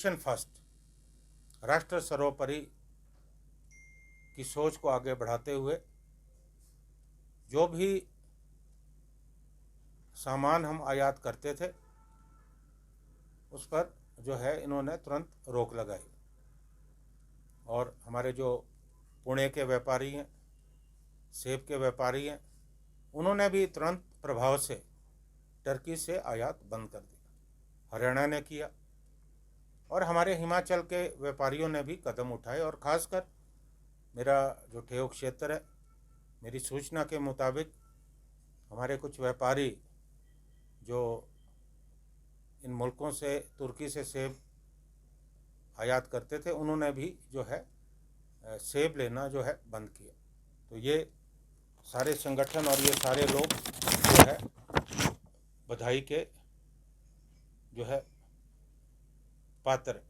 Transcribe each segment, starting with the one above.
Nation first, राष्ट्र सर्वोपरि की सोच को आगे बढ़ाते हुए जो भी सामान हम आयात करते थे उस पर जो है इन्होंने तुरंत रोक लगाई। और हमारे जो पुणे के व्यापारी हैं, सेब के व्यापारी हैं, उन्होंने भी तुरंत प्रभाव से टर्की से आयात बंद कर दिया। हरियाणा ने किया और हमारे हिमाचल के व्यापारियों ने भी कदम उठाए। और ख़ासकर मेरा जो ठेयोग क्षेत्र है, मेरी सूचना के मुताबिक हमारे कुछ व्यापारी जो इन मुल्कों से, तुर्की से सेब आयात करते थे, उन्होंने भी जो है सेब लेना जो है बंद किया। तो ये सारे संगठन और ये सारे लोग जो है बधाई के जो है पात्र।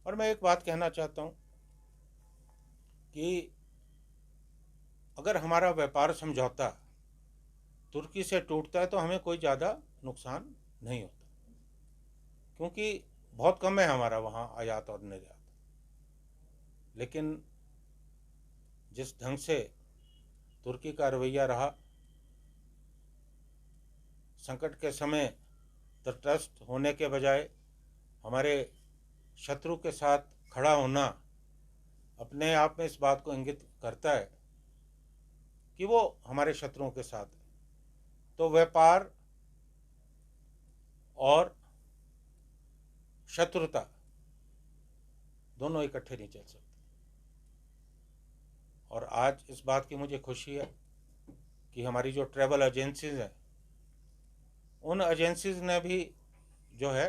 और मैं एक बात कहना चाहता हूँ कि अगर हमारा व्यापार समझौता तुर्की से टूटता है तो हमें कोई ज़्यादा नुकसान नहीं होता, क्योंकि बहुत कम है हमारा वहाँ आयात और निर्यात। लेकिन जिस ढंग से तुर्की का रवैया रहा, संकट के समय तटस्थ होने के बजाय हमारे शत्रु के साथ खड़ा होना, अपने आप में इस बात को इंगित करता है कि वो हमारे शत्रुओं के साथ है। तो व्यापार और शत्रुता दोनों इकट्ठे नहीं चल सकते। और आज इस बात की मुझे खुशी है कि हमारी जो ट्रैवल एजेंसीज हैं, उन एजेंसीज ने भी जो है,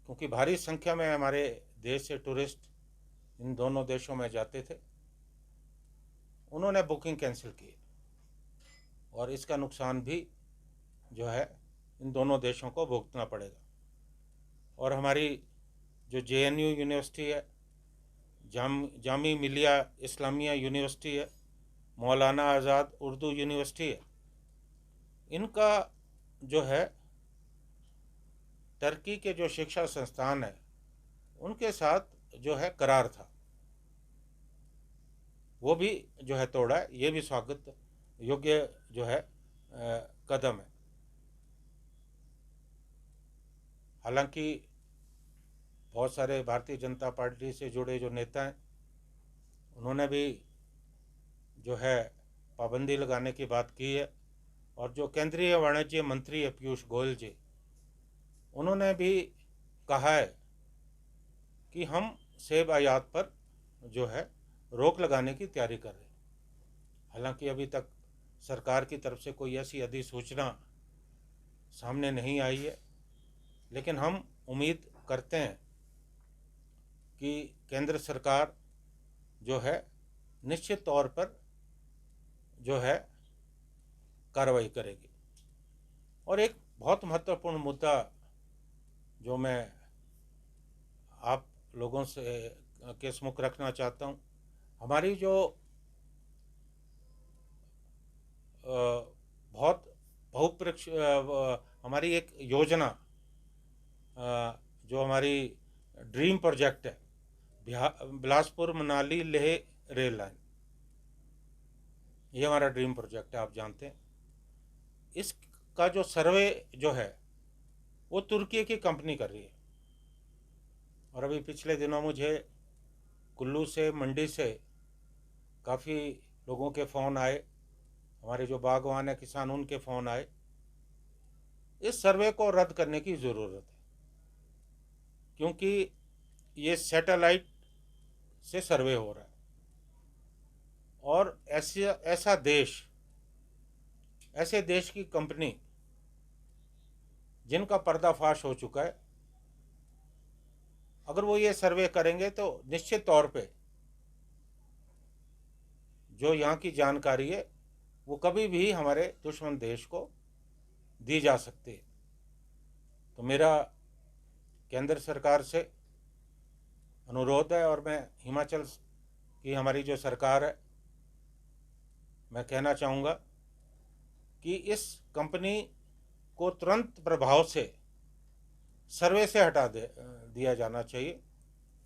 क्योंकि भारी संख्या में हमारे देश से टूरिस्ट इन दोनों देशों में जाते थे, उन्होंने बुकिंग कैंसिल की और इसका नुकसान भी जो है इन दोनों देशों को भुगतना पड़ेगा। और हमारी जो JNU यूनिवर्सिटी है, जामी मिलिया इस्लामिया यूनिवर्सिटी है, मौलाना आज़ाद उर्दू यूनिवर्सिटी है, इनका जो है टर्की के जो शिक्षा संस्थान है उनके साथ जो है करार था, वो भी जो है तोड़ा है। ये भी स्वागत योग्य जो है कदम है। हालांकि बहुत सारे भारतीय जनता पार्टी से जुड़े जो नेता हैं, उन्होंने भी जो है पाबंदी लगाने की बात की है। और जो केंद्रीय वाणिज्य मंत्री है पीयूष गोयल जी, उन्होंने भी कहा है कि हम सेब आयात पर जो है रोक लगाने की तैयारी कर रहे हैं। हालांकि अभी तक सरकार की तरफ से कोई ऐसी अधिसूचना सामने नहीं आई है, लेकिन हम उम्मीद करते हैं कि केंद्र सरकार जो है निश्चित तौर पर जो है कार्रवाई करेगी। और एक बहुत महत्वपूर्ण मुद्दा जो मैं आप लोगों से के सम्मुख रखना चाहता हूँ, हमारी जो बहुत बहुपरीक्ष हमारी एक योजना, जो हमारी ड्रीम प्रोजेक्ट है, बिलासपुर मनाली लेह रेल लाइन, ये हमारा ड्रीम प्रोजेक्ट है, आप जानते हैं। इसका जो सर्वे जो है वो तुर्की की कंपनी कर रही है। और अभी पिछले दिनों मुझे कुल्लू से, मंडी से काफ़ी लोगों के फ़ोन आए, हमारे जो बागवान है किसान, उनके फ़ोन आए। इस सर्वे को रद्द करने की ज़रूरत है, क्योंकि ये सैटेलाइट से सर्वे हो रहा है। और ऐसे देश की कंपनी जिनका पर्दाफाश हो चुका है, अगर वो ये सर्वे करेंगे तो निश्चित तौर पे जो यहाँ की जानकारी है वो कभी भी हमारे दुश्मन देश को दी जा सकती है। तो मेरा केंद्र सरकार से अनुरोध है, और मैं हिमाचल की हमारी जो सरकार है, मैं कहना चाहूँगा कि इस कंपनी को तुरंत प्रभाव से सर्वे से हटा दिया जाना चाहिए,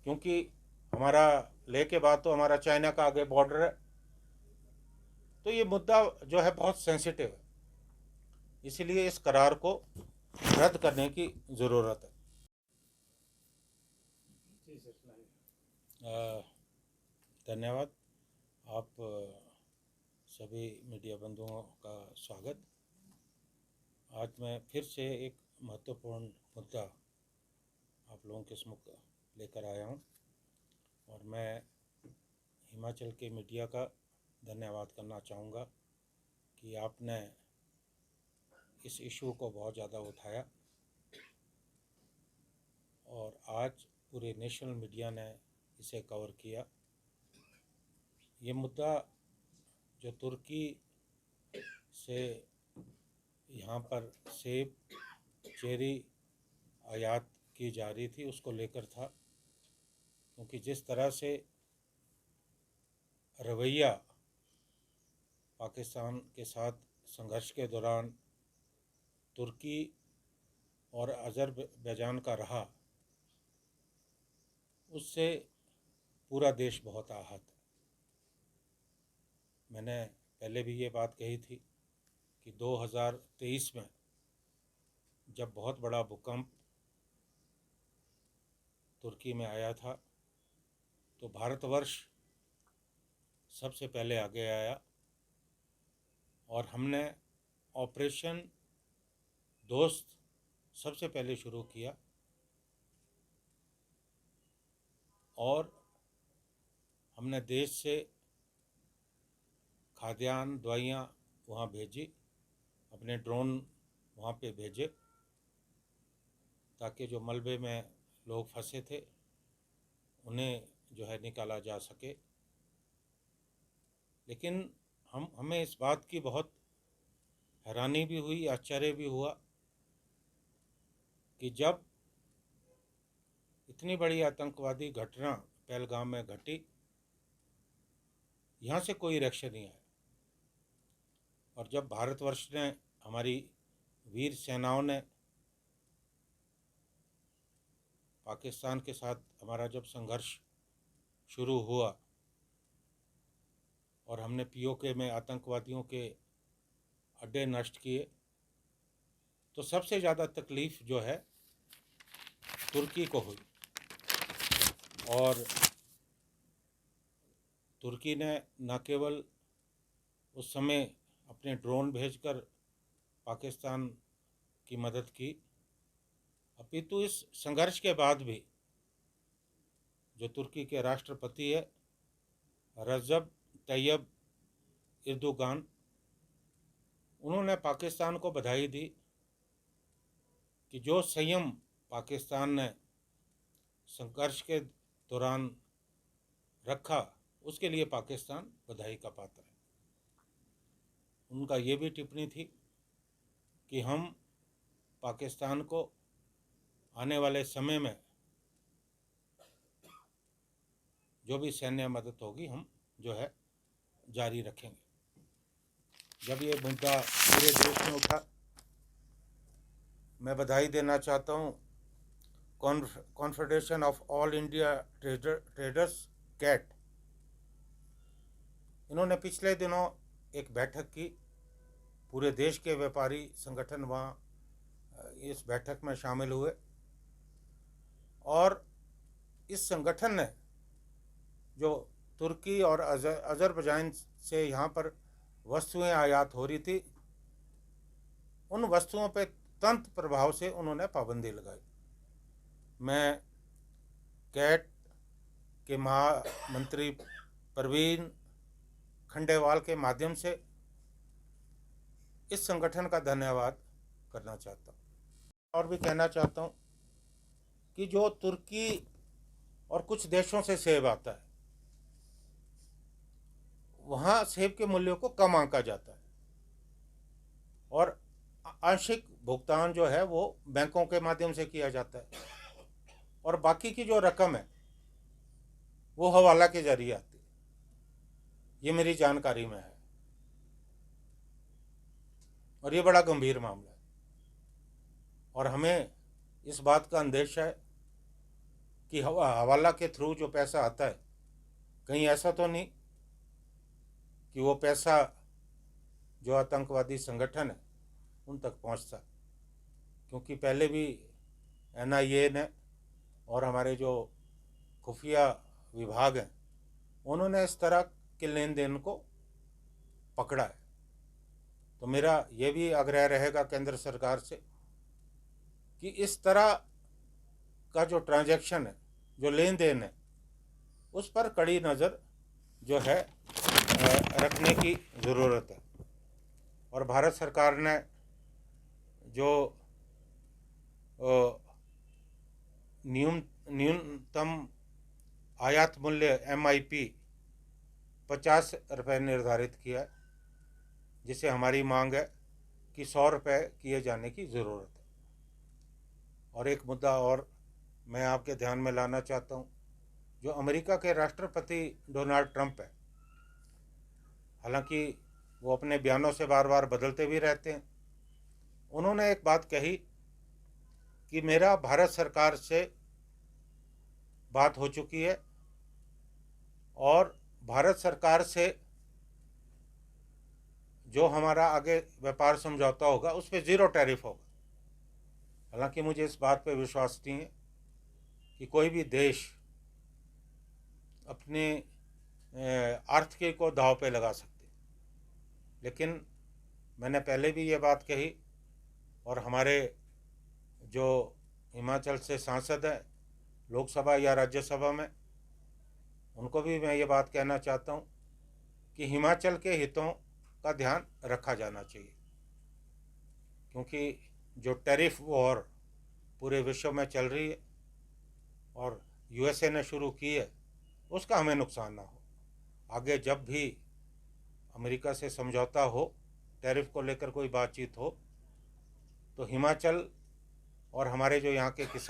क्योंकि हमारा लेह के बाद तो हमारा चाइना का आगे बॉर्डर है। तो ये मुद्दा जो है बहुत सेंसिटिव है, इसलिए इस करार को रद्द करने की ज़रूरत है। धन्यवाद। आप सभी मीडिया बंधुओं का स्वागत। आज मैं फिर से एक महत्वपूर्ण मुद्दा आप लोगों के सम्मुख लेकर आया हूं, और मैं हिमाचल के मीडिया का धन्यवाद करना चाहूँगा कि आपने इस इशू को बहुत ज़्यादा उठाया, और आज पूरे नेशनल मीडिया ने इसे कवर किया। ये मुद्दा जो तुर्की से यहाँ पर सेब, चेरी आयात की जा रही थी, उसको लेकर था, क्योंकि जिस तरह से रवैया पाकिस्तान के साथ संघर्ष के दौरान तुर्की और अज़रबैजान का रहा, उससे पूरा देश बहुत आहत है। मैंने पहले भी ये बात कही थी कि 2023 में जब बहुत बड़ा भूकंप तुर्की में आया था, तो भारतवर्ष सबसे पहले आगे आया, और हमने ऑपरेशन दोस्त सबसे पहले शुरू किया, और हमने देश से खाद्यान्न, दवाइयाँ वहाँ भेजी, अपने ड्रोन वहाँ पे भेजे, ताकि जो मलबे में लोग फंसे थे उन्हें जो है निकाला जा सके। लेकिन हमें इस बात की बहुत हैरानी भी हुई, आश्चर्य भी हुआ कि जब इतनी बड़ी आतंकवादी घटना पहलगाम में घटी, यहाँ से कोई रिएक्शन नहीं आया, और जब भारतवर्ष ने, हमारी वीर सेनाओं ने पाकिस्तान के साथ हमारा जब संघर्ष शुरू हुआ और हमने पीओके में आतंकवादियों के अड्डे नष्ट किए, तो सबसे ज़्यादा तकलीफ़ जो है तुर्की को हुई। और तुर्की ने न केवल उस समय अपने ड्रोन भेजकर पाकिस्तान की मदद की, अपितु इस संघर्ष के बाद भी जो तुर्की के राष्ट्रपति है रजब तैयब एर्दोगान, उन्होंने पाकिस्तान को बधाई दी कि जो संयम पाकिस्तान ने संघर्ष के दौरान रखा, उसके लिए पाकिस्तान बधाई का पात्र है। उनका ये भी टिप्पणी थी कि हम पाकिस्तान को आने वाले समय में जो भी सैन्य मदद होगी हम जो है जारी रखेंगे। जब ये मुद्दा पूरे देश में उठा, मैं बधाई देना चाहता हूँ Confederation of All India Traders CAT. इन्होंने पिछले दिनों एक बैठक की, पूरे देश के व्यापारी संगठन वहाँ इस बैठक में शामिल हुए, और इस संगठन ने जो तुर्की और अज़रबैजान से यहाँ पर वस्तुएं आयात हो रही थी, उन वस्तुओं पे तुरंत प्रभाव से उन्होंने पाबंदी लगाई। मैं कैट के महामंत्री प्रवीण खंडेवाल के माध्यम से इस संगठन का धन्यवाद करना चाहता हूँ, और भी कहना चाहता हूँ कि जो तुर्की और कुछ देशों से सेब आता है, वहाँ सेब के मूल्यों को कम आंका जाता है, और आंशिक भुगतान जो है वो बैंकों के माध्यम से किया जाता है, और बाकी की जो रकम है वो हवाला के जरिए आती है। ये मेरी जानकारी में है, और ये बड़ा गंभीर मामला है, और हमें इस बात का अंदेशा है कि हवाला के थ्रू जो पैसा आता है, कहीं ऐसा तो नहीं कि वो पैसा जो आतंकवादी संगठन है उन तक पहुंचता। क्योंकि पहले भी NIA ने और हमारे जो खुफिया विभाग हैं उन्होंने इस तरह के लेन देन को पकड़ा है। तो मेरा ये भी आग्रह रहेगा केंद्र सरकार से कि इस तरह का जो ट्रांजैक्शन है, जो लेन देन है, उस पर कड़ी नज़र जो है रखने की ज़रूरत है। और भारत सरकार ने जो न्यूनतम आयात मूल्य MIP 50 रुपये निर्धारित किया है, जिसे हमारी मांग है कि 100 रुपये किए जाने की ज़रूरत है। और एक मुद्दा और मैं आपके ध्यान में लाना चाहता हूँ। जो अमेरिका के राष्ट्रपति डोनाल्ड ट्रंप है, हालांकि वो अपने बयानों से बार बार बदलते भी रहते हैं, उन्होंने एक बात कही कि मेरा भारत सरकार से बात हो चुकी है और भारत सरकार से जो हमारा आगे व्यापार समझौता होगा उस पर 0 टैरिफ होगा। हालांकि मुझे इस बात पर विश्वास नहीं है कि कोई भी देश अपने आर्थिकी को दांव पे लगा सकते, लेकिन मैंने पहले भी ये बात कही और हमारे जो हिमाचल से सांसद हैं लोकसभा या राज्यसभा में, उनको भी मैं ये बात कहना चाहता हूँ कि हिमाचल के हितों का ध्यान रखा जाना चाहिए। क्योंकि जो टैरिफ वॉर पूरे विश्व में चल रही है और USA ने शुरू की है, उसका हमें नुकसान ना हो। आगे जब भी अमेरिका से समझौता हो, टैरिफ को लेकर कोई बातचीत हो, तो हिमाचल और हमारे जो यहाँ के किसान